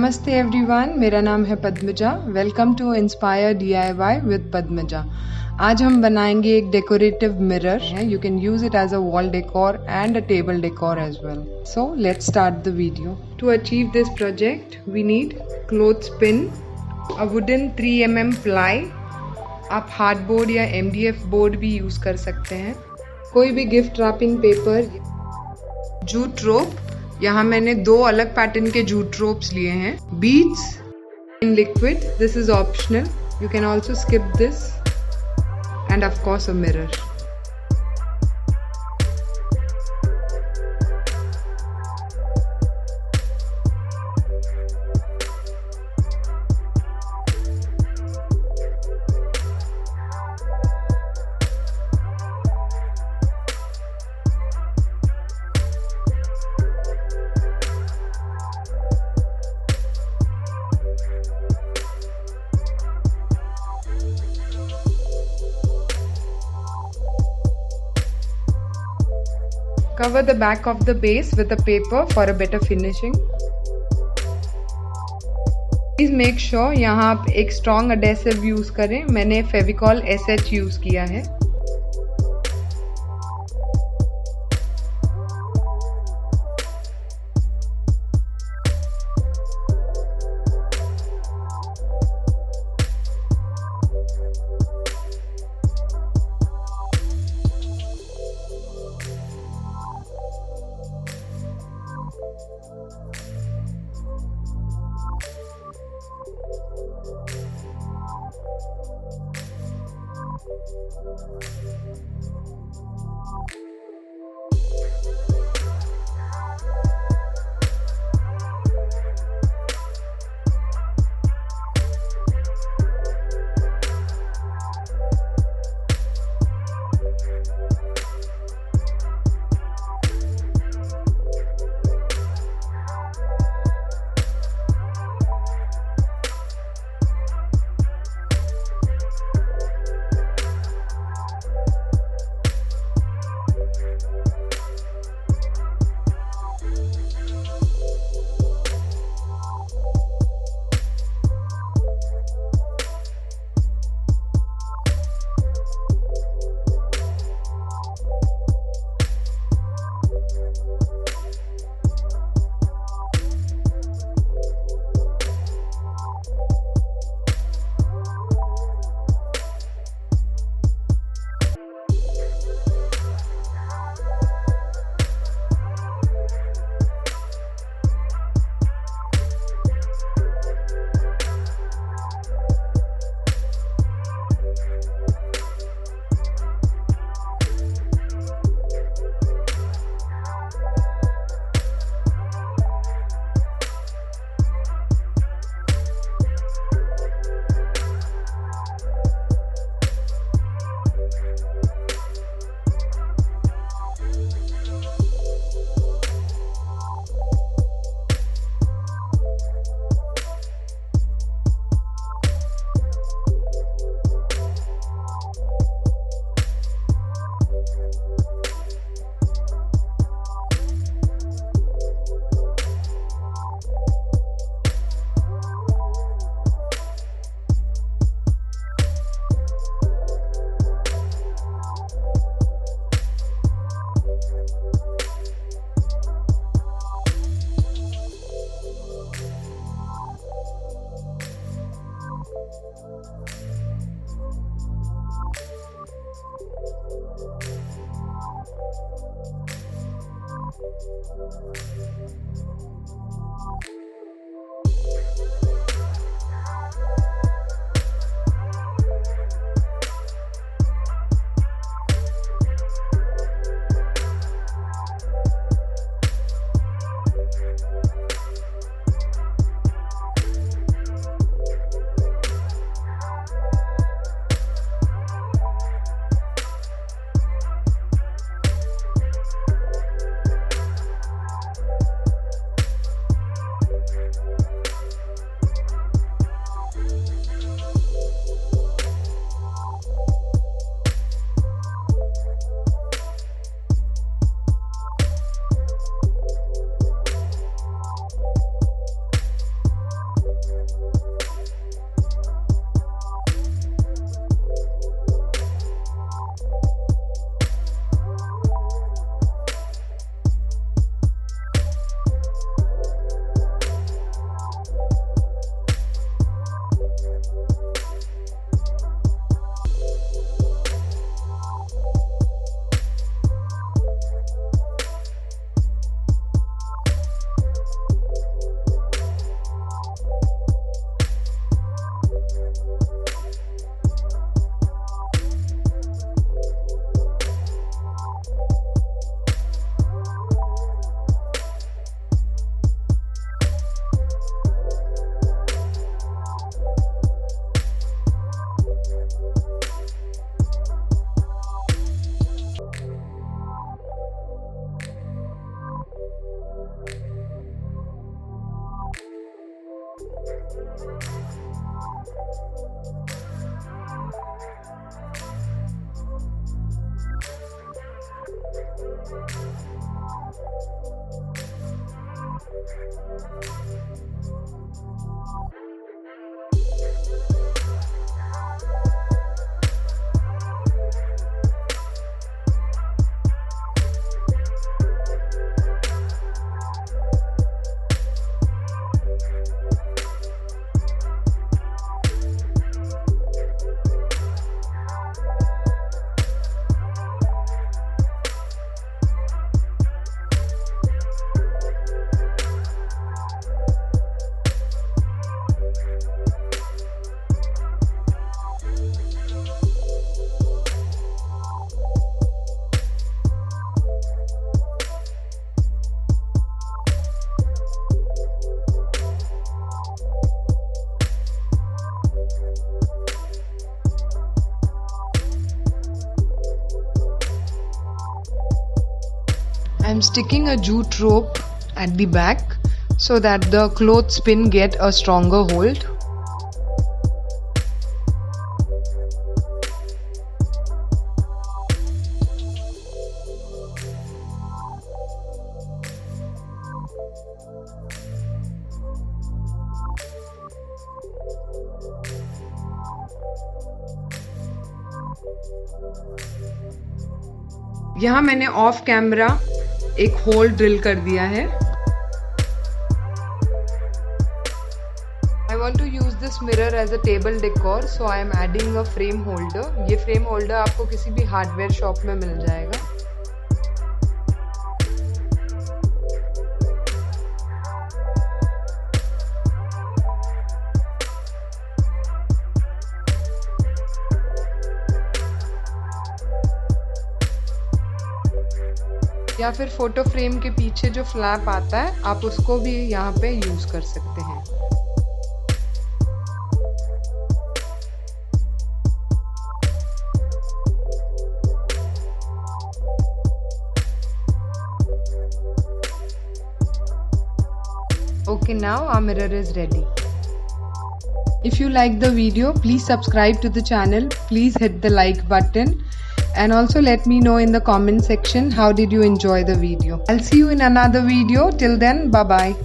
नमस्ते एवरीवन, मेरा नाम है Padmaja. Welcome to inspire DIY with Padmaja. आज हम बनाएंगे एक डेकोरेटिव मिरर है। You can use it as a wall decor and a table decor as well. So let's start the video. To achieve this project we need cloth pin, a wooden 3mm ply. आप hardboard या MDF board भी use कर सकते हैं। कोई भी gift wrapping paper, jute rope. यहाँ मैंने 2 अलग पैटर्न के जूट रोप्स लिए हैं। Beads in liquid, this is optional, you can also skip this, end of course a mirror. Cover the back of the base with a paper for a better finishing. Please make sure यहाँ आप एक strong adhesive use करें। मैंने Fevicol SH use किया है। I'm sticking a jute rope at the back so that the clothes pin get a stronger hold. यहाँ मैंने of camera एक होल ड्रिल कर दिया है। I want to use this mirror as a table decor, so I am adding a frame holder. ये frame holder आपको किसी भी हार्डवेयर शॉप में मिल जाएगा। या फिर फोटो फ्रेम के पीछे जो फ्लैप आता है आप उसको भी यहाँ पे यूज कर सकते हैं। Okay, now our mirror is ready. If you like the video, please subscribe to the channel. Please hit the like button. And also let me know in the comment section how did you enjoy the video. I'll see you in another video. Till then, bye bye.